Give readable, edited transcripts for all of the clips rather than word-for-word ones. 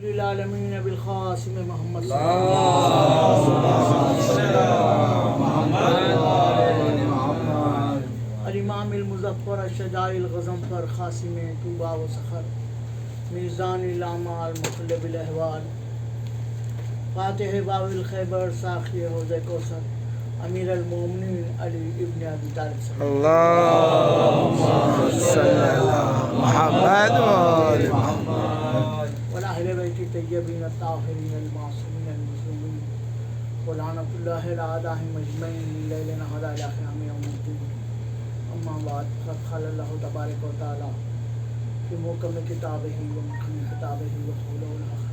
للعالمین بالخاتم محمد الامام المظفر الشجاع الغضنفر خاصم طوبى و سخر میزان الاعمال مقلب الاحوال فاتح باب الخیبر ساقی حوض کوثر امیر المومنین علی ابن ابی طالب اللهم صل على محمد وآل محمد وعلى بیت الطیبین الطاہرین المعصومین المظلومین ولعنۃ اللہ اعدائهم اجمعین من لیل نهار الی قیام یوم الدین. اما بعد فقد قال اللہ تبارک و تعالی فی محکم کتابہ و محکم کتابہ وقوله الحق.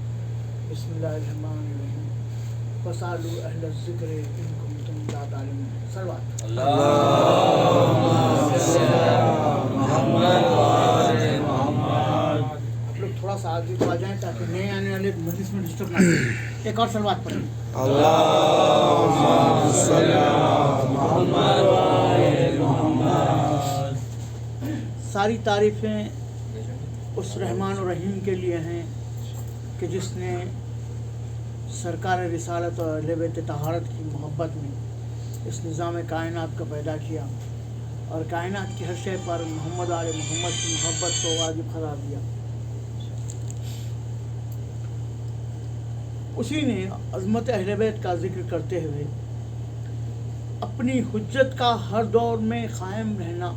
بسم اللہ الرحمن الرحیم. فاسألوا اہل الذکر ان کنتم لا تعلمون. صلوات. اللهم صل على محمد وآل محمد. آپ لوگ تھوڑا سا آگے تو آ جائیں تاکہ نئے آنے والے مجلس میں ڈسٹرب نہ کریں. ایک اور صلوات پڑھیں. اللهم صل على محمد وآل محمد. ساری تعریفیں اس رحمان الرحیم کے لیے ہیں کہ جس نے سرکار رسالت اور اہل بیت طہارت کی محبت میں اس نظام کائنات کو پیدا کیا اور کائنات کی ہر شے پر محمد آل محمد کی محبت کو واجب قرار دیا. اسی نے عظمت اہل بیت کا ذکر کرتے ہوئے اپنی حجت کا ہر دور میں قائم رہنا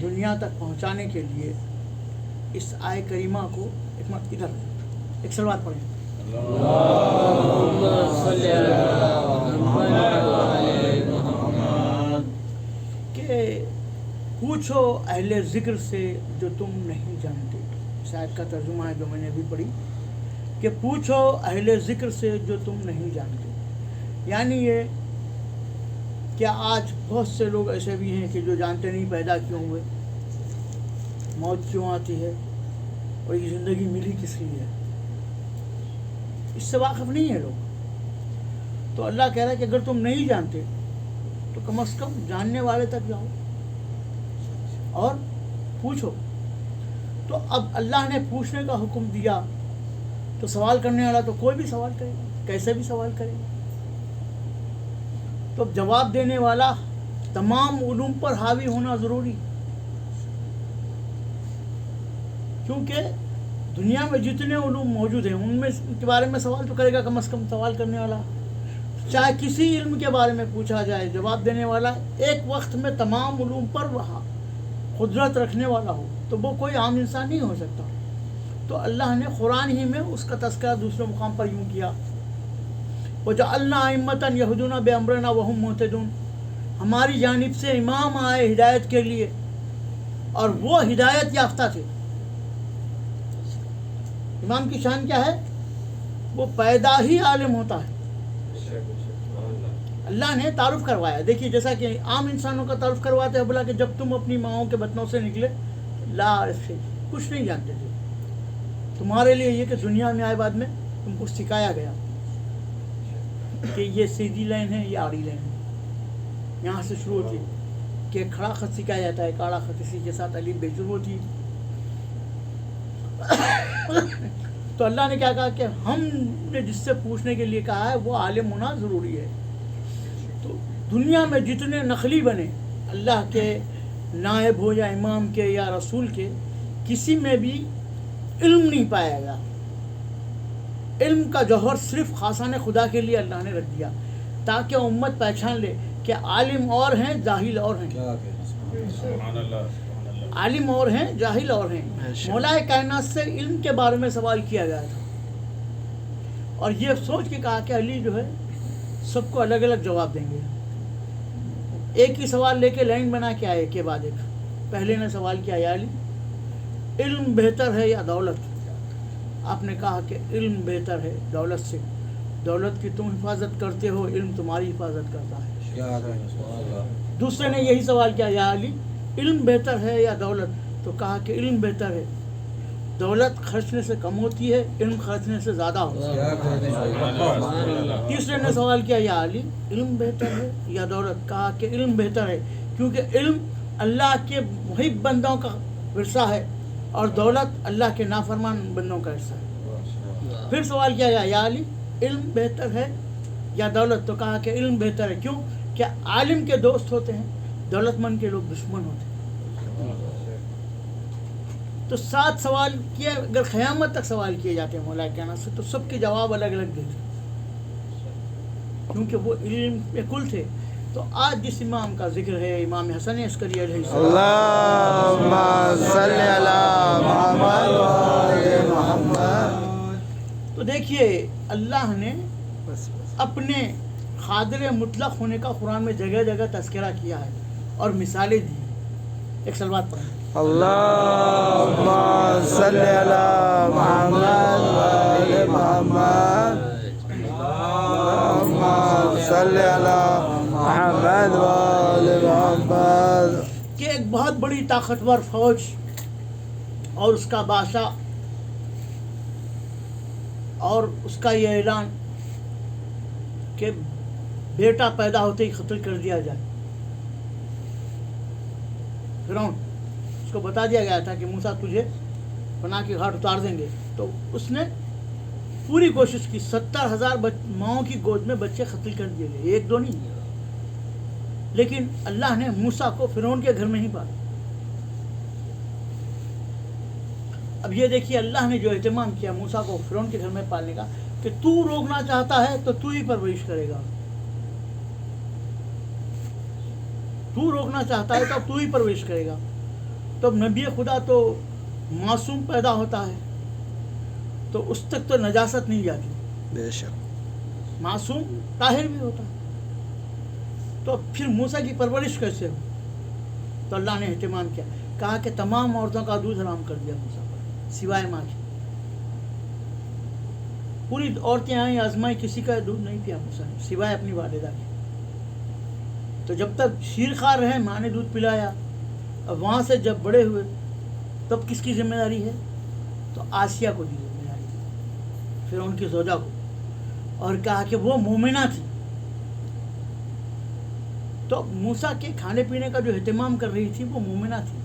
دنیا تک پہنچانے کے لیے اس آئے کریمہ کو ایک مرتبہ ادھر ایک صلوات پڑھیں. اللهم صل على محمد وآل محمد. کہ پوچھو اہل ذکر سے جو تم نہیں جانتے. اس آیت کا ترجمہ ہے جو میں نے ابھی پڑھی کہ پوچھو اہل ذکر سے جو تم نہیں جانتے. یعنی یہ کہ آج بہت سے لوگ ایسے بھی ہیں کہ جو جانتے نہیں پیدا کیوں ہوئے, موت کیوں آتی ہے اور یہ زندگی ملی کس لیے ہے, اس سے واقف نہیں ہے لوگ. تو اللہ کہہ رہا ہے کہ اگر تم نہیں جانتے تو کم از کم جاننے والے تک جاؤ اور پوچھو. تو اب اللہ نے پوچھنے کا حکم دیا تو سوال کرنے والا تو کوئی بھی سوال کرے گا, کیسے بھی سوال کرے گا. تو جواب دینے والا تمام علوم پر حاوی ہونا ضروری, کیونکہ دنیا میں جتنے علوم موجود ہیں ان میں ان کے بارے میں سوال تو کرے گا کم از کم سوال کرنے والا. چاہے کسی علم کے بارے میں پوچھا جائے, جواب دینے والا ایک وقت میں تمام علوم پر قدرت رکھنے والا ہو تو وہ کوئی عام انسان نہیں ہو سکتا. تو اللہ نے قرآن ہی میں اس کا تذکرہ دوسرے مقام پر یوں کیا, وَجَعَلْنَا أَئِمَّةً يَهْدُونَ بِأَمْرِنَا وَهُمْ مُهْتَدُونَ. ہماری جانب سے امام آئے ہدایت کے لیے اور وہ ہدایت یافتہ تھے. امام کی شان کیا ہے؟ وہ پیدا ہی عالم ہوتا ہے. اللہ نے تعارف کروایا. دیکھیے جیسا کہ عام انسانوں کا تعارف کرواتے ہیں, بولا کہ جب تم اپنی ماؤں کے بطنوں سے نکلے لا عارف تھے, کچھ نہیں جانتے تھے. تمہارے لیے یہ کہ دنیا میں آئے بعد میں تم کو سکھایا گیا کہ یہ سیدھی لائن ہے, یہ آڑی لائن ہے. یہاں سے شروع ہوتی ہے کہ کھڑا خط سکھایا جاتا ہے, کاڑا خط اسی کے ساتھ الف بے شروع ہوتی ہے. تو اللہ نے کیا کہا کہ ہم نے جس سے پوچھنے کے لیے کہا ہے وہ عالم ہونا ضروری ہے. تو دنیا میں جتنے نقلی بنے اللہ کے نائب ہو یا امام کے یا رسول کے, کسی میں بھی علم نہیں پایا گا. علم کا جوہر صرف خاصان خدا کے لیے اللہ نے رکھ دیا تاکہ امت پہچان لے کہ عالم اور ہیں جاہل اور ہیں. عالم اور ہیں جاہل اور ہیں. مولا کائنات سے علم کے بارے میں سوال کیا گیا تھا اور یہ سوچ کے کہا کہ علی جو ہے سب کو الگ الگ جواب دیں گے. ایک ہی سوال لے کے لائن بنا کے آئے کے بعد ایک. پہلے نے سوال کیا یا علی علم بہتر ہے یا دولت؟ آپ نے کہا کہ علم بہتر ہے دولت سے. دولت کی تم حفاظت کرتے ہو, علم تمہاری حفاظت کرتا ہے. دوسرے نے یہی سوال کیا یا علی علم بہتر ہے یا دولت؟ تو کہا کہ علم بہتر ہے. دولت خرچنے سے کم ہوتی ہے, علم خرچنے سے زیادہ ہوتا ہے. تیسرے نے سوال کیا یا علی علم بہتر ہے یا دولت؟ کہا کہ علم بہتر ہے, کیونکہ علم اللہ کے محب بندوں کا ورثہ ہے اور دولت اللہ کے نافرمان بندوں کا حصہ ہے۔ پھر سوال کیا گیا یا علی علم بہتر ہے یا دولت؟ تو کہا کہ علم بہتر ہے۔ کیوں؟ کہ عالم کے دوست ہوتے ہیں، دولت مند کے لوگ دشمن ہوتے ہیں۔ تو 7 سوال کیے، اگر قیامت تک سوال کیے جاتے ہیں مولا کائنات سے تو سب کے جواب الگ الگ دیتے کیونکہ وہ علم پہ کل تھے۔ تو آج جس امام کا ذکر ہے امام حسن عسکری علیہ السلام، اللہم صلی علی محمد و آل محمد۔ تو دیکھیے اللہ نے اپنے قادر مطلق ہونے کا قرآن میں جگہ جگہ تذکرہ کیا ہے اور مثالیں دی ہیں۔ ایک سلوات پڑھیں۔ اللہم صلی علی محمد و آل محمد۔ اللہم صلی علی محمد و آل محمد۔ کہ ایک بہت بڑی طاقتور فوج اور اس کا بادشاہ اور اس کا یہ اعلان کہ بیٹا پیدا ہوتے ہی قتل کر دیا جائے۔ فرعون اس کو بتا دیا گیا تھا کہ موسیٰ تجھے پناہ کی گھاٹ اتار دیں گے، تو اس نے پوری کوشش کی، 70,000 ماؤں کی گود میں بچے قتل کر دیے گئے، ایک دو نہیں۔ لیکن اللہ نے موسیٰ کو فرعون کے گھر میں ہی پالا۔ اب یہ دیکھیے اللہ نے جو اہتمام کیا موسیٰ کو فرعون کے گھر میں پالنے کا، کہ تو روکنا چاہتا ہے تو تو ہی پرورش کرے گا، تو روکنا چاہتا ہے تو تو ہی پرورش کرے گا۔ تو اب نبی خدا تو معصوم پیدا ہوتا ہے تو اس تک تو نجاست نہیں جاتی، بے شک معصوم طاہر بھی ہوتا ہے، تو پھر موسیٰ کی پرورش کیسے ہو؟ تو اللہ نے اہتمام کیا، کہا کہ تمام عورتوں کا دودھ حرام کر دیا موسیٰ پر سوائے ماں کی۔ پوری عورتیں آئیں آزمائی، کسی کا دودھ نہیں پیا موسیٰ نے سوائے اپنی والدہ کی۔ تو جب تک شیر خوار رہے ماں نے دودھ پلایا، اب وہاں سے جب بڑے ہوئے تب کس کی ذمہ داری ہے؟ تو آسیہ کو دی ذمہ داری، پھر ان کی زوجہ کو، اور کہا کہ وہ مومنہ تھی۔ تو موسیٰ کے کھانے پینے کا جو اہتمام کر رہی تھی وہ مومنہ تھی،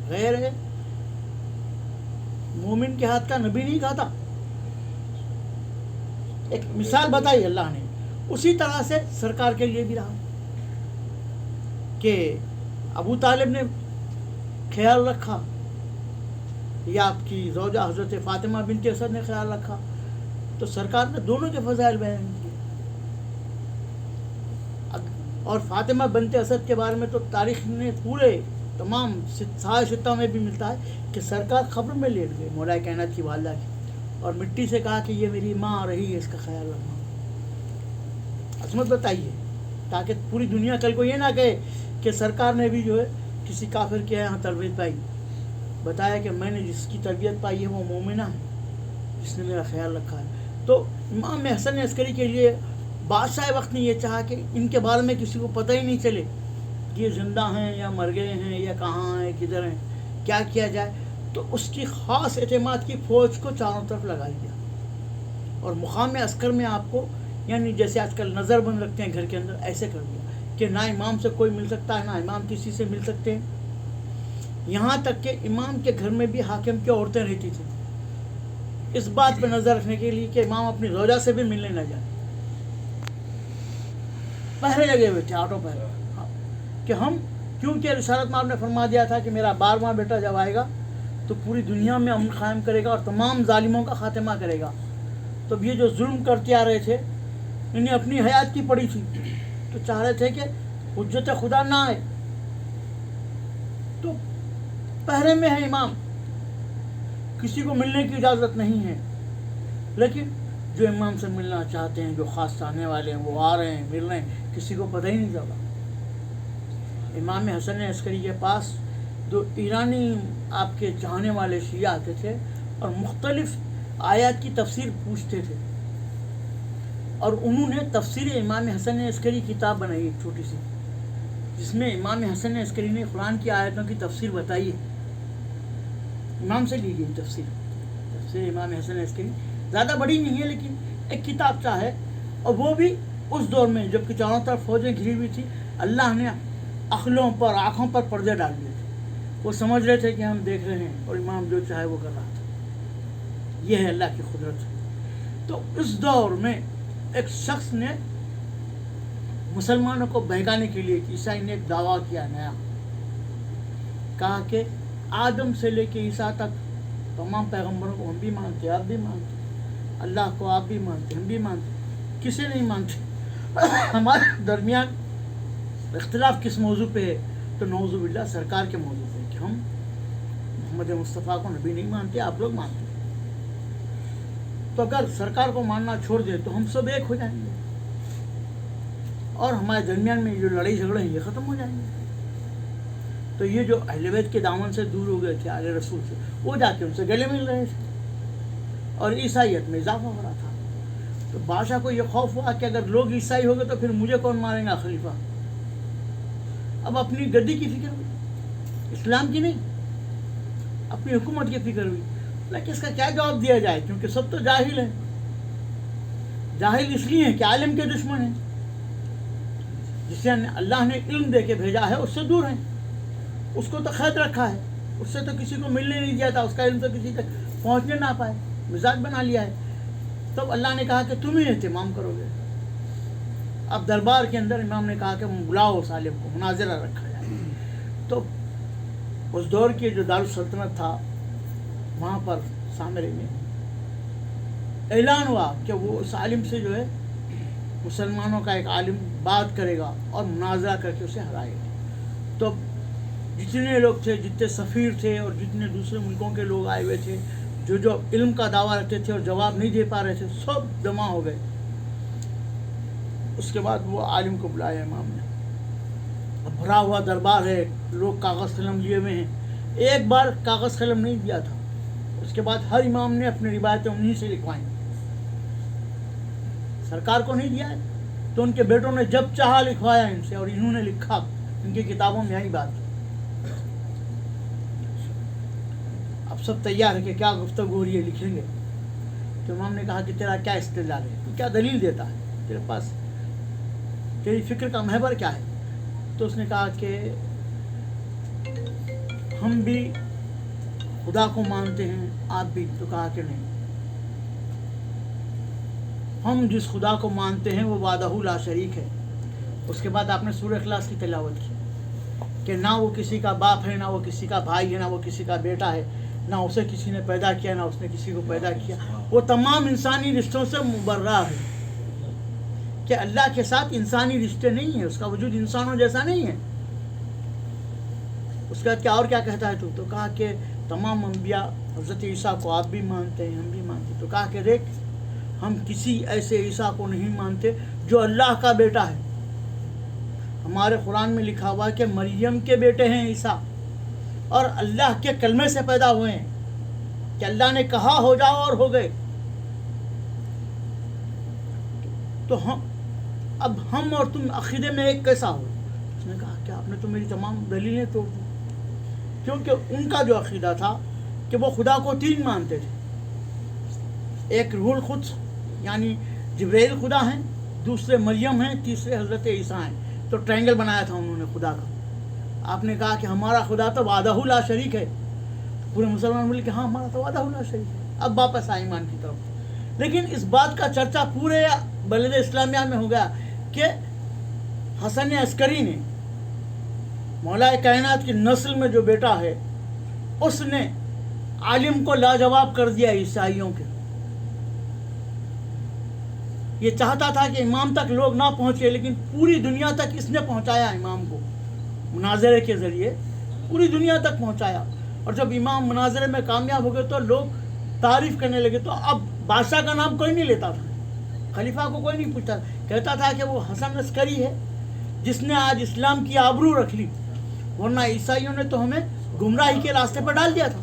غیر ہے مومن کے ہاتھ کا نبی نہیں کھاتا۔ ایک مثال بتائی اللہ نے، اسی طرح سے سرکار کے لیے بھی رہا کہ ابو طالب نے خیال رکھا یا آپ کی زوجہ حضرت فاطمہ بنت اسد نے خیال رکھا، تو سرکار نے دونوں کے فضائل بیان کیے۔ اور فاطمہ بنت اسد کے بارے میں تو تاریخ میں پورے تمام ستہ میں بھی ملتا ہے کہ سرکار قبر میں لیٹ گئے مولا کائنات کی والدہ کی، اور مٹی سے کہا کہ یہ میری ماں رہی ہے، اس کا خیال رکھنا۔ عظمت بتائیے تاکہ پوری دنیا کل کو یہ نہ کہے کہ سرکار نے بھی جو ہے کسی کافر کے یہاں تربیت پائی، بتایا کہ میں نے جس کی تربیت پائی ہے وہ مومنہ ہے جس نے میرا خیال رکھا ہے۔ تو امام حسن عسکری کے لیے بادشاہ وقت نے یہ چاہا کہ ان کے بارے میں کسی کو پتہ ہی نہیں چلے کہ یہ زندہ ہیں یا مر گئے ہیں یا کہاں ہیں کدھر ہیں، کیا کیا جائے۔ تو اس کی خاص اعتماد کی فوج کو چاروں طرف لگا دیا، اور مقام عسکر میں آپ کو یعنی جیسے آج کل نظر بند رکھتے ہیں گھر کے اندر، ایسے کر دیا کہ نہ امام سے کوئی مل سکتا ہے نہ امام کسی سے مل سکتے ہیں۔ یہاں تک کہ امام کے گھر میں بھی حاکم کی عورتیں رہتی تھیں، اس بات پہ نظر رکھنے کے لیے کہ امام اپنی زوجہ سے بھی ملنے نہ جائے، پہرے لگے ہوئے تھے آٹو پہرے، کہ ہم کیونکہ رسالت میں آپ نے فرما دیا تھا کہ میرا 12واں بیٹا جب آئے گا تو پوری دنیا میں امن قائم کرے گا اور تمام ظالموں کا خاتمہ کرے گا۔ تو یہ جو ظلم کرتے آ رہے تھے انہیں اپنی حیات کی پڑی تھی، تو چاہ رہے تھے کہ حجت خدا نہ آئے، تو پہرے میں ہے امام، کسی کو ملنے کی اجازت نہیں ہے۔ لیکن جو امام سے ملنا چاہتے ہیں، جو خاص چاہنے والے ہیں، وہ آ رہے ہیں مل رہے ہیں، کسی کو پتہ ہی نہیں چلا۔ امام حسن عسکری کے پاس جو ایرانی آپ کے چاہنے والے شیعہ آتے تھے اور مختلف آیات کی تفسیر پوچھتے تھے، اور انہوں نے تفسیر امام حسن عسکری کتاب بنائی ایک چھوٹی سی، جس میں امام حسن عسکری نے قرآن کی آیتوں کی تفسیر بتائی ہے، امام سے لی گئی تفسیر امام حسن عسکری، زیادہ بڑی نہیں ہے لیکن ایک کتاب چاہ ہے، اور وہ بھی اس دور میں جب کہ چاروں طرف فوجیں گھری ہوئی تھی، اللہ نے عقلوں پر آنکھوں پر پردے ڈال دیے تھے وہ سمجھ رہے تھے کہ ہم دیکھ رہے ہیں اور امام جو چاہے وہ کر رہا تھا. یہ ہے اللہ کی قدرت. تو اس دور میں ایک شخص نے مسلمانوں کو بہکانے کے لیے عیسائی نے ایک دعویٰ کیا نیا. کہا کہ آدم سے لے کے عیسیٰ تک تمام پیغمبروں کو ہم بھی مانتے، آپ بھی مانتے، اللہ کو آپ بھی مانتے، ہم بھی مانتے، کسے نہیں مانتے. ہمارے درمیان اختلاف کس موضوع پہ ہے؟ تو نعوذ باللہ سرکار کے موضوع پہ کہ ہم محمد مصطفیٰ کو نبی نہیں مانتے، آپ لوگ مانتے. تو اگر سرکار کو ماننا چھوڑ دے تو ہم سب ایک ہو جائیں گے اور ہمارے درمیان میں جو لڑائی جھگڑے ہیں یہ ختم ہو جائیں گے. تو یہ جو اہل بیت کے دامن سے دور ہو گئے تھے اہل رسول سے، وہ جا کے ان سے گلے مل رہے تھے اور عیسائیت میں اضافہ ہو رہا تھا. تو بادشاہ کو یہ خوف ہوا کہ اگر لوگ عیسائی ہو گئے تو پھر مجھے کون مارے گا خلیفہ. اب اپنی گدی کی فکر ہوئی، اسلام کی نہیں، اپنی حکومت کی فکر ہوئی. لیکن اس کا کیا جواب دیا جائے؟ کیونکہ سب تو جاہل ہیں. جاہل اس لیے ہیں کہ عالم کے دشمن ہیں. جسے اللہ نے علم دے کے بھیجا ہے اس سے دور ہیں، اس کو تو قید رکھا ہے، اس سے تو کسی کو ملنے نہیں دیا تھا، اس کا علم تو کسی تک پہنچنے نہ پائے، مزاج بنا لیا ہے. تب اللہ نے کہا کہ تم ہی اہتمام کرو گے. اب دربار کے اندر امام نے کہا کہ بلاؤ اس عالم کو، مناظرہ رکھا جائے. تو اس دور کی جو دارالسلطنت تھا وہاں پر سامرے میں اعلان ہوا کہ وہ اس عالم سے جو ہے مسلمانوں کا ایک عالم بات کرے گا اور مناظرہ کر کے اسے ہرائے گا. تو جتنے لوگ تھے، جتنے سفیر تھے اور جتنے دوسرے ملکوں کے لوگ آئے ہوئے تھے جو علم کا دعویٰ رکھتے تھے اور جواب نہیں دے پا رہے تھے، سب جمع ہو گئے. اس کے بعد وہ عالم کو بلایا امام نے. اب بھرا ہوا دربار ہے، لوگ کاغذ قلم لیے ہوئے ہیں. ایک بار کاغذ قلم نہیں دیا تھا. اس کے بعد ہر امام نے اپنی روایتیں انہی سے لکھوائیں. سرکار کو نہیں دیا ہے تو ان کے بیٹوں نے جب چاہا لکھوایا ان سے، اور انہوں نے لکھا. ان کی کتابوں میں یہی بات. اب سب تیار ہے کہ کیا گفتگو ہو رہی ہے، لکھیں گے. تو امام نے کہا کہ تیرا کیا استدلال ہے، تو کیا دلیل دیتا ہے تیرے پاس، تیری فکر کا محور کیا ہے؟ تو اس نے کہا کہ ہم بھی خدا کو مانتے ہیں، آپ بھی. تو کہا کہ نہیں، ہم جس خدا کو مانتے ہیں وہ وحدہ لا شریک ہے. اس کے بعد آپ نے سورہ اخلاص کی تلاوت کی کہ نہ وہ کسی کا باپ ہے، نہ وہ کسی کا بھائی ہے، نہ وہ کسی کا بیٹا ہے، نہ اسے کسی نے پیدا کیا، نہ اس نے کسی کو پیدا کیا. وہ تمام انسانی رشتوں سے مبرہ ہے کہ اللہ کے ساتھ انسانی رشتے نہیں ہیں، اس کا وجود انسانوں جیسا نہیں ہے. اس کے بعد کیا اور کیا کہتا ہے تو کہا کہ تمام انبیاء حضرت عیسیٰ کو آپ بھی مانتے ہیں، ہم بھی مانتے ہیں. تو کہا کہ دیکھ، ہم کسی ایسے عیسیٰ کو نہیں مانتے جو اللہ کا بیٹا ہے. ہمارے قرآن میں لکھا ہوا ہے کہ مریم کے بیٹے ہیں عیسیٰ، اور اللہ کے کلمے سے پیدا ہوئے ہیں کہ اللہ نے کہا ہو جاؤ اور ہو گئے. تو اب ہم اور تم عقیدے میں ایک کیسا ہو؟ اس نے کہا کہ آپ نے تو میری تمام دلیلیں توڑ دی. کیونکہ ان کا جو عقیدہ تھا کہ وہ خدا کو تین مانتے تھے. ایک روح القدس یعنی جبرائیل خدا ہیں، دوسرے مریم ہیں، تیسرے حضرت عیسیٰ ہیں. تو ٹرائنگل بنایا تھا انہوں نے خدا کا. آپ نے کہا کہ ہمارا خدا تو وحدہ لا شریک ہے. پورے مسلمان بولے کہ ہاں ہمارا تو وحدہ لا شریک ہے. اب واپس آئے ایمان کی طرف. لیکن اس بات کا چرچا پورے بلد اسلامیہ میں ہو گیا کہ حسن عسکری نے مولا کائنات کی نسل میں جو بیٹا ہے اس نے عالم کو لاجواب کر دیا عیسائیوں کے. یہ چاہتا تھا کہ امام تک لوگ نہ پہنچے، لیکن پوری دنیا تک اس نے پہنچایا امام کو. مناظرے کے ذریعے پوری دنیا تک پہنچایا. اور جب امام مناظرے میں کامیاب ہو گئے تو لوگ تعریف کرنے لگے. تو اب بادشاہ کا نام کوئی نہیں لیتا تھا، خلیفہ کو کوئی نہیں پوچھتا. کہتا تھا کہ وہ حسن عسکری ہے جس نے آج اسلام کی آبرو رکھ لی، ورنہ عیسائیوں نے تو ہمیں گمراہی کے راستے پر ڈال دیا تھا.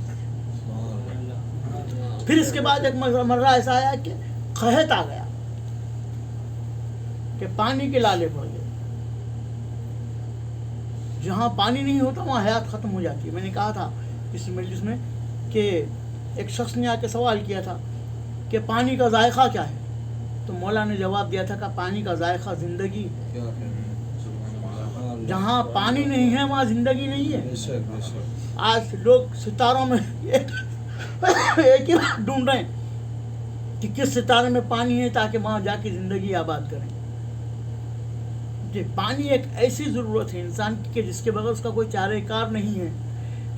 پھر اس کے بعد ایک مرہ ایسا آیا کہ قحط آ گیا کہ پانی کے لالے پڑ گئے. جہاں پانی نہیں ہوتا وہاں حیات ختم ہو جاتی ہے. میں نے کہا تھا اس مجلس میں کہ ایک شخص نے آ کے سوال کیا تھا کہ پانی کا ذائقہ کیا ہے؟ تو مولا نے جواب دیا تھا کہ پانی کا ذائقہ زندگی. جہاں پانی نہیں ہے وہاں زندگی نہیں ہے. بے شک بے شک. آج لوگ ستاروں میں ایک ہی بات ڈھونڈ رہے ہیں کہ کس ستارے میں پانی ہے تاکہ وہاں جا کے زندگی آباد کریں. پانی ایک ایسی ضرورت ہے انسان کی کہ جس کے بغیر اس کا کوئی چارہ کار نہیں ہے،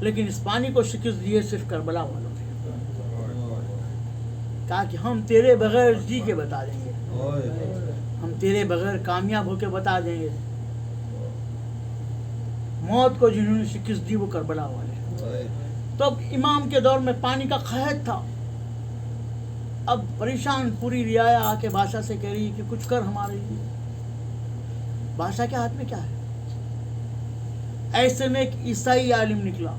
لیکن اس پانی کو شکست دی ہے صرف کربلا والوں نے. کہا کہ ہم تیرے بغیر جی کے بتا دیں گے، ہم تیرے بغیر کامیاب ہو کے بتا دیں گے. موت کو جنہوں نے شکست دی وہ کربلا والے. تو اب امام کے دور میں پانی کا قحط تھا. اب پریشان پوری رعایا آ کے بادشاہ سے کہہ رہی کہ کچھ کر ہمارے لیے. بادشاہ کے ہاتھ میں کیا ہے؟ ایسے میں ایک عیسائی عالم نکلا.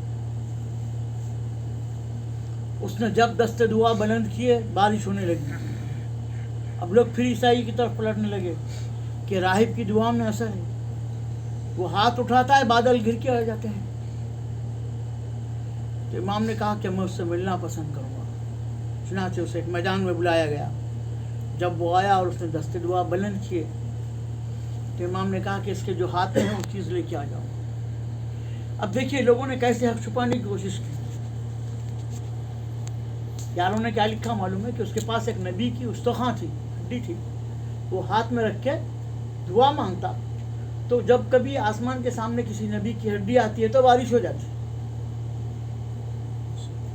اس نے جب دست دعا بلند کیے بارش ہونے لگی. اب لوگ پھر عیسائی کی طرف پلٹنے لگے کہ راہب کی دعا میں اثر ہے. وہ ہاتھ اٹھاتا ہے بادل گر کے آ جاتے ہیں. تو امام نے کہا کہ میں اس سے ملنا پسند کروں گا. چنانچہ اسے ایک میدان میں بلایا گیا. جب وہ آیا اور اس نے دست دعا بلند کیے تو امام نے کہا کہ اس کے جو ہاتھ میں ہے وہ چیز لے کے آ جاؤ. اب دیکھیے لوگوں نے کیسے حق چھپانے کی کوشش کی. یاروں نے کیا لکھا معلوم ہے کہ اس کے پاس ایک نبی کی استخوان تھی، ہڈی تھی. وہ ہاتھ میں رکھ کے دعا مانگتا تو جب کبھی آسمان کے سامنے کسی نبی کی ہڈی آتی ہے تو بارش ہو جاتی.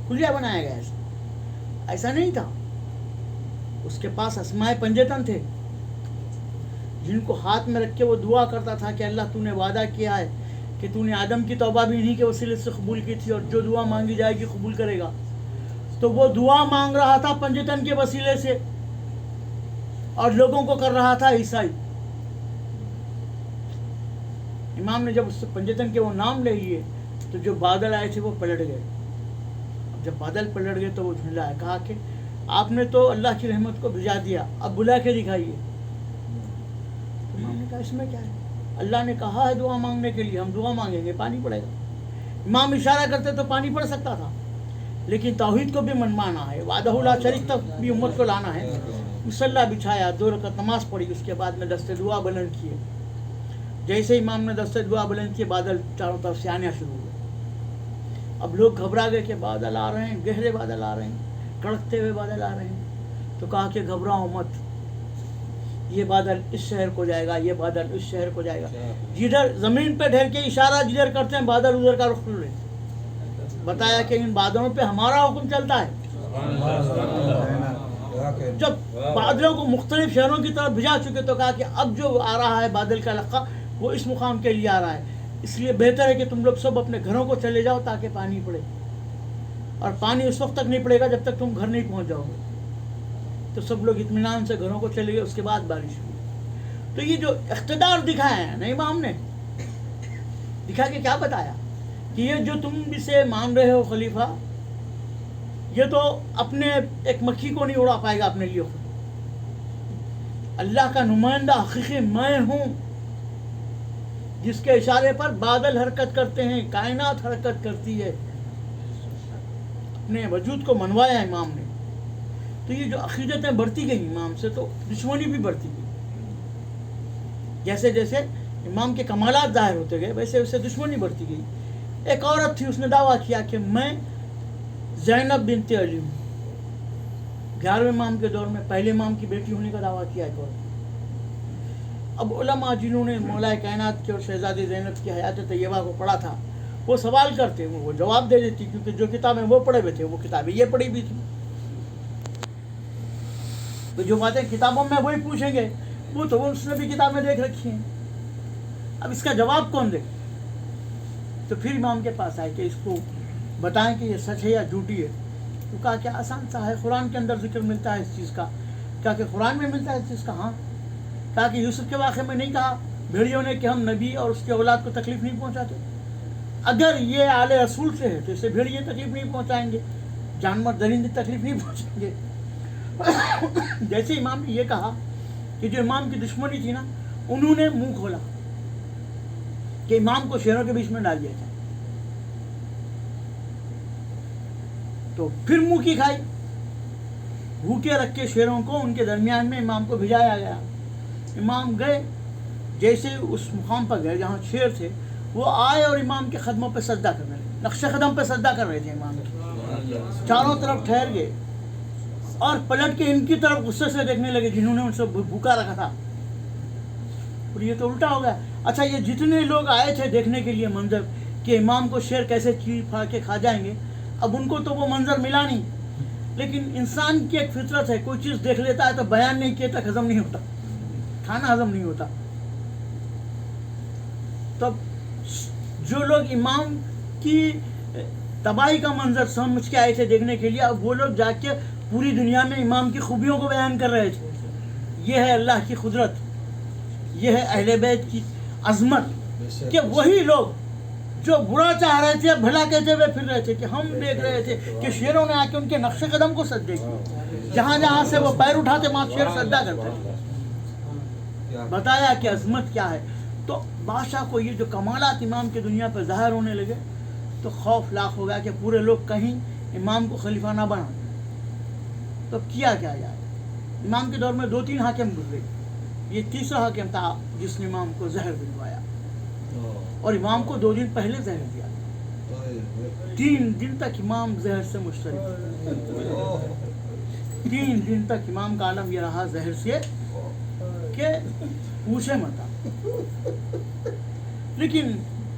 کھلیا بنایا گیا ایسا نہیں تھا. اس کے پاس اسماء پنجتن تھے جن کو ہاتھ میں رکھ کے وہ دعا کرتا تھا کہ اللہ تو نے وعدہ کیا ہے کہ تو نے آدم کی توبہ بھی انہی کے وسیلے سے قبول کی تھی اور جو دعا مانگی جائے گی قبول کرے گا. تو وہ دعا مانگ رہا تھا پنجتن کے وسیلے سے اور لوگوں کو کر رہا تھا عیسائی. امام نے جب اس سے پنجتن کے وہ نام لے لیے تو جو بادل آئے تھے وہ پلٹ گئے. جب بادل پلٹ گئے تو وہ جھنڈا ہے. کہا کہ آپ نے تو اللہ کی رحمت کو بھجا دیا، اب بلا کے دکھائیے. امام نے کہا اس میں کیا ہے؟ اللہ نے کہا ہے دعا مانگنے کے لیے، ہم دعا مانگیں گے پانی پڑے گا. امام اشارہ کرتے تو پانی پڑ سکتا تھا، لیکن توحید کو بھی منوانا ہے، وعدہ لا شریک تک بھی امت کو لانا ہے. مصلی بچھایا، 2 رکعت نماز پڑھی، اس کے بعد میں دست دعا بلند کیے. جیسے امام نے دست دعا بلند کیے بادل چاروں طرف سے آنا شروع ہوئے. اب لوگ گھبرا گئے کہ بادل آ رہے ہیں، گہرے بادل آ رہے ہیں، کڑکتے ہوئے بادل آ رہے ہیں. تو کہا کہ گھبراؤ مت، یہ بادل اس شہر کو جائے گا، یہ بادل اس شہر کو جائے گا. جدھر زمین پہ ڈھیر کے اشارہ جدھر کرتے ہیں بادل ادھر کا رخ لے. بتایا کہ ان بادلوں پہ ہمارا حکم چلتا ہے. جب بادلوں کو مختلف شہروں کی طرف بھجا چکے تو کہا کہ اب جو آ رہا ہے بادل کا لقا وہ اس مقام کے لیے آ رہا ہے، اس لیے بہتر ہے کہ تم لوگ سب اپنے گھروں کو چلے جاؤ تاکہ پانی پڑے. اور پانی اس وقت تک نہیں پڑے گا جب تک تم گھر نہیں پہنچ جاؤ گے. تو سب لوگ اطمینان سے گھروں کو چلے گئے. اس کے بعد بارش ہوئی. تو یہ جو اقتدار دکھایا ہے نا امام نے، دکھا کے کیا بتایا کہ یہ جو تم اسے مان رہے ہو خلیفہ، یہ تو اپنے ایک مکھی کو نہیں اڑا پائے گا اپنے لیے خود. اللہ کا نمائندہ حقیقی میں ہوں جس کے اشارے پر بادل حرکت کرتے ہیں، کائنات حرکت کرتی ہے. اپنے وجود کو منوایا امام نے. تو یہ جو عقیدتیں بڑھتی گئی امام سے تو دشمنی بھی بڑھتی گئی. جیسے جیسے امام کے کمالات ظاہر ہوتے گئے ویسے ویسے دشمنی بڑھتی گئی. ایک عورت تھی، اس نے دعویٰ کیا کہ میں زینب بنت علی ہوں. 11ویں امام کے دور میں پہلے امام کی بیٹی ہونے کا دعویٰ کیا ایک عورت. اب علماء جنہوں نے مولا کائنات کی اور شہزادی زینب کی حیات طیبہ کو پڑھا تھا وہ سوال کرتے، وہ جواب دے دیتی، کیونکہ جو کتابیں وہ پڑھے ہوئے تھے وہ کتابیں یہ پڑھی بھی تھی. تو جو باتیں کتابوں میں وہی پوچھیں گے وہ تو اس نے بھی کتابیں دیکھ رکھی ہیں. اب اس کا جواب کون دے؟ تو پھر امام کے پاس آئے کہ اس کو بتائیں کہ یہ سچ ہے یا جھوٹی ہے. تو کہا کہ آسان سا ہے، قرآن کے اندر ذکر ملتا ہے اس چیز کا. کہا کہ قرآن میں ملتا ہے اس چیز کا؟ ہاں. کہا کہ یوسف کے واقعے میں نہیں کہا بھیڑیوں نے کہ ہم نبی اور اس کے اولاد کو تکلیف نہیں پہنچاتے؟ اگر یہ آل رسول سے ہے تو اسے بھیڑیے تکلیف نہیں پہنچائیں گے، جانور درندے تکلیف نہیں پہنچائیں گے. جیسے امام نے یہ کہا کہ جو امام کی دشمنی تھی نا انہوں نے منہ کھولا کہ امام کو شیروں کے بیچ میں ڈال دیا جائے. تو پھر منہ کی کھائی، بھوکے رکھ کے شیروں کو ان کے درمیان میں امام کو بھجایا گیا. امام گئے جیسے اس مقام پر گئے جہاں شیر تھے، وہ آئے اور امام کے قدموں پہ سجدہ کرنے لگے، نقش قدم پہ سجدہ کر رہے تھے امام کے، چاروں طرف ٹھہر گئے اور پلٹ کے ان کی طرف غصے سے دیکھنے لگے جنہوں نے ان سے بھوکا رکھا تھا، اور یہ تو الٹا ہو گیا۔ اچھا، یہ جتنے لوگ آئے تھے دیکھنے کے لیے منظر کہ امام کو شیر کیسے چیر پھاڑ کے کھا جائیں گے، اب ان کو تو وہ منظر ملا نہیں، لیکن انسان کی ایک فطرت ہے، کوئی چیز دیکھ لیتا ہے تو بیان نہیں کیے تک ہضم نہیں ہوتا، کھانا ہضم نہیں ہوتا۔ تو جو لوگ امام کی تباہی کا منظر سمجھ کے آئے تھے دیکھنے کے لیے، اب وہ لوگ جا کے پوری دنیا میں امام کی خوبیوں کو بیان کر رہے تھے۔ یہ ہے اللہ کی قدرت، یہ ہے اہل بیت کی عظمت، کہ وہی لوگ جو برا چاہ رہے تھے بھلا کہتے ہوئے پھر رہے تھے، کہ ہم دیکھ رہے تھے کہ شیروں نے آ کے ان کے نقش قدم کو سجدے کیے، جہاں جہاں سے وہ پیر اٹھاتے وہاں شیر سجدہ کرتے تھے، بتایا کہ عظمت کیا ہے۔ تو بادشاہ کو یہ جو کمالات امام کی دنیا پر ظاہر ہونے لگے تو خوف لاخ ہو گیا کہ پورے لوگ کہیں امام کو خلیفہ نہ بنا۔ تو کیا جائے؟ امام کے دور میں 2-3 حاکم گزرے، یہ تیسرا حاکم تھا جس نے امام کو زہر دلوایا، اور امام کو 2 دن پہلے زہر دیا، 3 دن تک امام زہر سے مشترک، 3 دن تک امام کا عالم یہ رہا زہر سے کہ پوچھے مت۔ لیکن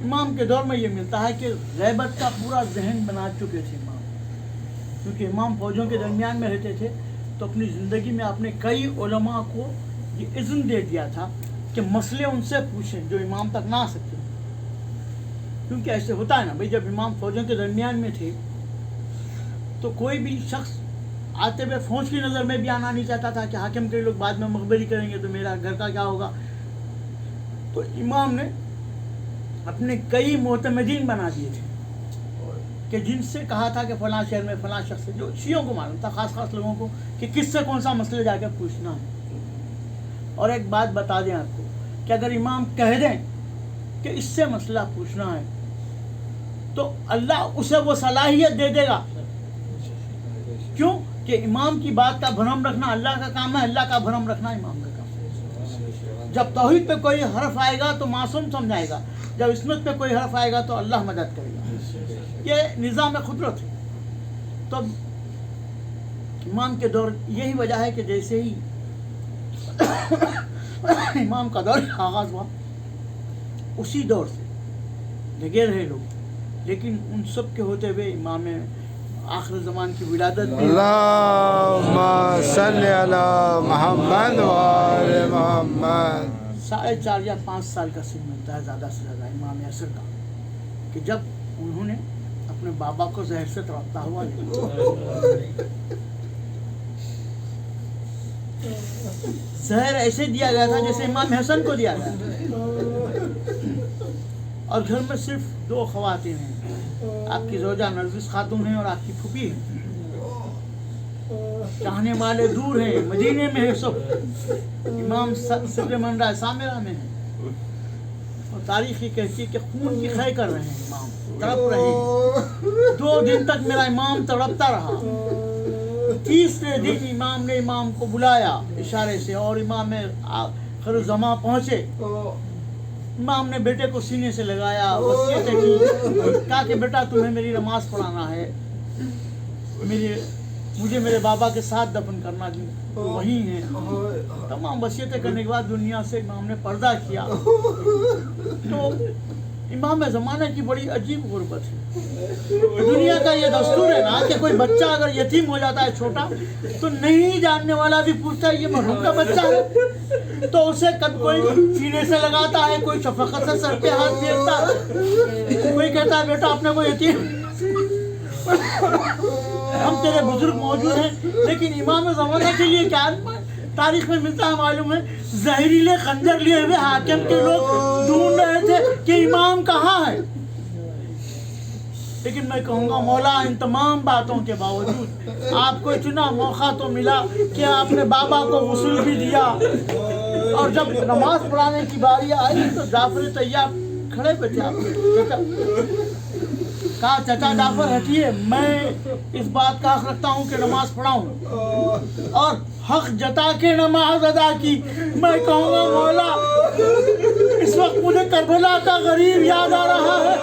امام کے دور میں یہ ملتا ہے کہ غیبت کا پورا ذہن بنا چکے تھے امام، کیونکہ امام فوجوں کے درمیان میں رہتے تھے، تو اپنی زندگی میں اپنے کئی علماء کو یہ اذن دے دیا تھا کہ مسئلے ان سے پوچھیں جو امام تک نہ آ سکتے، کیونکہ ایسے ہوتا ہے نا بھائی، جب امام فوجوں کے درمیان میں تھے تو کوئی بھی شخص آتے ہوئے فوج کی نظر میں بھی آنا نہیں چاہتا تھا کہ حاکم کے لوگ بعد میں مخبری کریں گے تو میرا گھر کا کیا ہوگا۔ تو امام نے اپنے کئی معتمدین بنا دیے تھے کہ جن سے کہا تھا کہ فلاں شہر میں فلاں شخص سے، جو شیعوں کو معلوم تھا، خاص خاص لوگوں کو، کہ کس سے کون سا مسئلہ جا کے پوچھنا ہے۔ اور ایک بات بتا دیں آپ کو کہ اگر امام کہہ دیں کہ اس سے مسئلہ پوچھنا ہے تو اللہ اسے وہ صلاحیت دے دے گا۔ کیوں؟ کہ امام کی بات کا بھرم رکھنا اللہ کا کام ہے، اللہ کا بھرم رکھنا امام کا کام ہے۔ جب توحید پہ کوئی حرف آئے گا تو معصوم سمجھائے گا، جب عصمت پہ کوئی حرف آئے گا تو اللہ مدد کرے گا۔ یہ نظام قدرت ہے۔ تو امام کے دور یہی وجہ ہے کہ جیسے ہی امام کا دور آغاز ہوا اسی دور سے لگے رہے لوگ، لیکن ان سب کے ہوتے ہوئے امام آخر زمان کی ولادت بھی، اللہم صلی علی محمد و آل محمد، 4.5 یا 5 سال کا سن ملتا ہے زیادہ سے زیادہ امام عصر کا، کہ جب انہوں نے اپنے بابا کو زہر سے تڑپتا ہوا زہر ایسے دیا گیا تھا جیسے امام حسن کو دیا گیا تھا، اور گھر میں صرف 2 خواتین ہیں، آپ کی زوجہ نرگس خاتون ہیں اور آپ کی پھوپھی ہیں، چاہنے والے دور ہیں، مدینے میں ہیں سب، امام سدر منڈا سامرہ میں ہیں، اور تاریخ یہ کہتی ہے کہ خون کی خے کر رہے ہیں، امام تڑپ رہے ہیں، 2 دن تک میرا امام تڑپتا رہا، تیسرے دن امام نے امام کو بلایا اشارے سے، اور امام آخر الزماں پہنچے، امام نے بیٹے کو سینے سے لگایا، وصیت کی، کہا کہ بیٹا تمہیں میری نماز پڑھانا ہے، مجھے میرے بابا کے ساتھ دفن کرنا، وہی ہیں۔ تمام وصیتیں کرنے کے بعد دنیا سے امام نے پردہ کیا۔ تو امام زمانہ کی بڑی عجیب غربت ہے، دنیا کا یہ دستور ہے نا کہ کوئی بچہ اگر یتیم ہو جاتا ہے چھوٹا تو نہیں جاننے والا بھی پوچھتا ہے یہ مرحوم کا بچہ ہے، تو اسے کب کوئی سینے سے لگاتا ہے، کوئی شفقت سے سر پہ ہاتھ پھیرتا ہے، کوئی کہتا ہے بیٹا اپنے کو یتیم، ہم تیرے بزرگ موجود ہیں۔ لیکن امام زمانہ کے لیے کیا تاریخ میں ملتا ہے معلوم ہے، زہریلے خنجر لیے ہوئے حاکم کے لوگ ڈھونڈ رہے تھے کہ امام کہاں ہے۔ لیکن میں کہوں گا مولا ان تمام باتوں کے باوجود آپ کو اتنا موقع تو ملا کہ آپ نے بابا کو غسل بھی دیا، اور جب نماز پڑھانے کی باری آئی تو جعفر طیاب کھڑے پہ تھے، آپ کہا چچا جعفر ہٹیے، میں اس بات کا حق رکھتا ہوں کہ نماز پڑھاؤں، اور حق جتا کے نماز ادا کی۔ میں کہوں گا مولا اس وقت مجھے کربلا کا غریب یاد آ رہا ہے.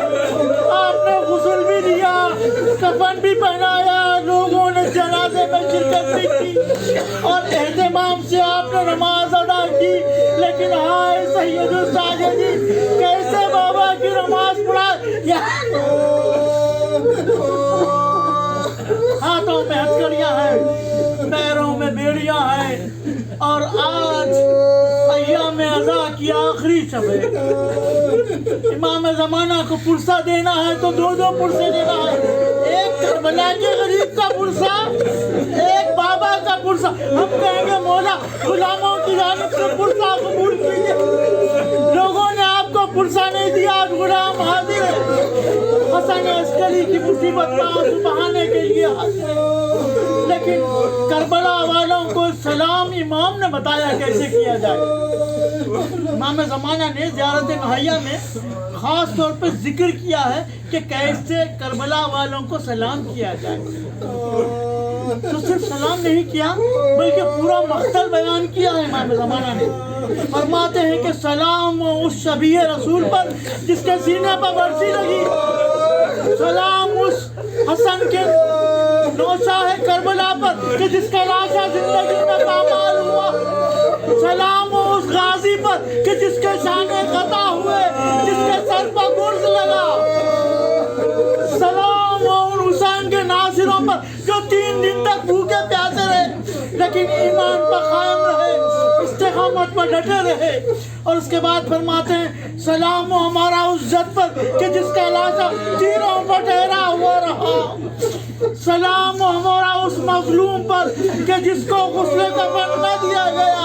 آپ نے غسل بھی دیا, کفن بھی پہنایا, لوگوں نے جنازے میں شرکت بھی کی اور اہتمام سے آپ نے نماز ادا کی. لیکن ہائے سید الساجدین, کیسے بابا کی نماز پڑھا. ہاتھوں میں ہتھکڑیاں ہیں, پیروں میں بیڑیاں ہیں, اور آج ایام عزا کی آخری شب ہے. امام زمانہ کو پرسہ دینا ہے تو دو پرسے دینا ہے, ایک کربلا کے غریب کا پرسہ, ایک بابا کا پرسہ. ہم کہیں گے مولا غلاموں کی جانب سے پرسہ قبول کیجیے. لوگوں نے آپ کو پرسہ نہیں دیا, آج غلام حاضر ہے حسن عسکری کی مصیبت کا آنسو بہانے کے لیے حاضر ہے. لیکن کربلا والوں کو سلام امام نے بتایا کیسے کیا جائے. امام زمانہ نے زیارت نہیہ میں خاص طور پہ ذکر کیا ہے کہ کیسے کربلا والوں کو سلام کیا جائے. تو صرف سلام نہیں کیا بلکہ پورا مقتل بیان کیا ہے امام زمانہ نے. فرماتے ہیں کہ سلام اس شبیہ رسول پر جس کے سینے پر برسی لگی, سلام اس حسن کے نوشاہ کربلا پر کہ جس کا لاشا زندگی میں پامال ہوا, سلام اس غازی پر کہ جس کے شانے قطع ہوئے, جس کے سر پر گرز لگا, سلام ان حسین کے ناصروں پر جو 3 دن تک بھوکے پیاسے رہے لیکن ایمان پر قائم رہے, استقامت پر ڈٹے رہے. اور اس کے بعد فرماتے ہیں سلام ہمارا اس جد پر کہ جس کا لاشا تیروں پر ٹھہرا ہوا رہا, سلام ہمارا اس مظلوم پر کہ جس کو غسل کفن نہ دیا گیا.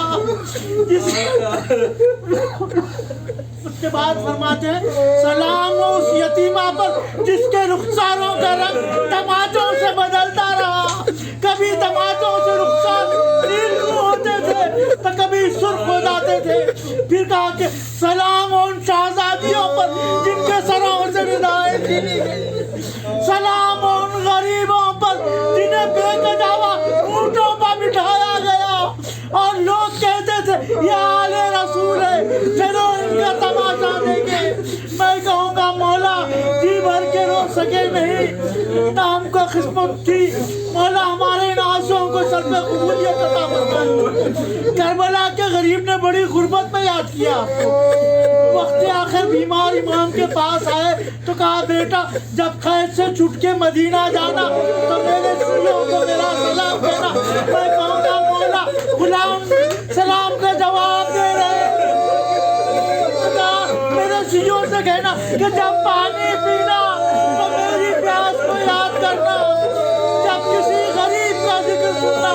اس کے بعد فرماتے ہیں سلام اس یتیمہ پر جس کے رخساروں کا رنگ ٹماٹروں سے بدلتا رہا, کبھی ٹماٹروں سے رخسار نیل ہوتے تھے تو کبھی سرخ ہو جاتے تھے. پھر کہا کہ سلام ان شہزادیوں پر جن کے سروں سے ردائیں چھینی گئی, سلام ان غریبوں پر جنہیں بے کجاوا اونٹوں پر بٹھایا گیا اور لوگ کہتے تھے یہ آل رسول ہے, چلو ان کا تماشا دیکھیں. میں کہوں گا مولا جی بھر کے رو سکے نہیں, نہ ہم کو قسمت تھی. مولا ہمارے نعشوں کو سر پہ قبولیت عطا فرمائے. کربلا کے غریب نے بڑی غربت میں یاد کیا آپ کو. وقت آخر بیمار امام کے پاس آئے تو کہا بیٹا جب قید سے چھٹ کے مدینہ جانا تو میرے شیعوں کو میرا سلام کہنا. میں کہوں گا مولا غلام سلام کا جواب دے رہے, میرے شیعوں سے کہنا کہ جب پانی پینا تو میری پیاس کو یاد کرنا, جب کسی غریب کا ذکر سننا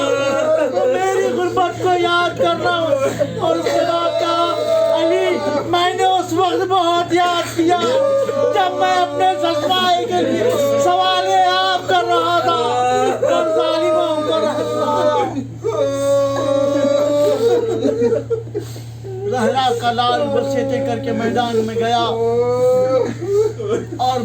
تو میری غربت کو یاد کرنا. اور اس کے بعد کہا علی میں نے اس وقت بہت یاد کیا جب میں اپنے سجدائے کے لیے سوال آپ کر رہا تھا اور ظالموں کو زہرا کا لال وصیتیں کر کے میدان میں گیا اور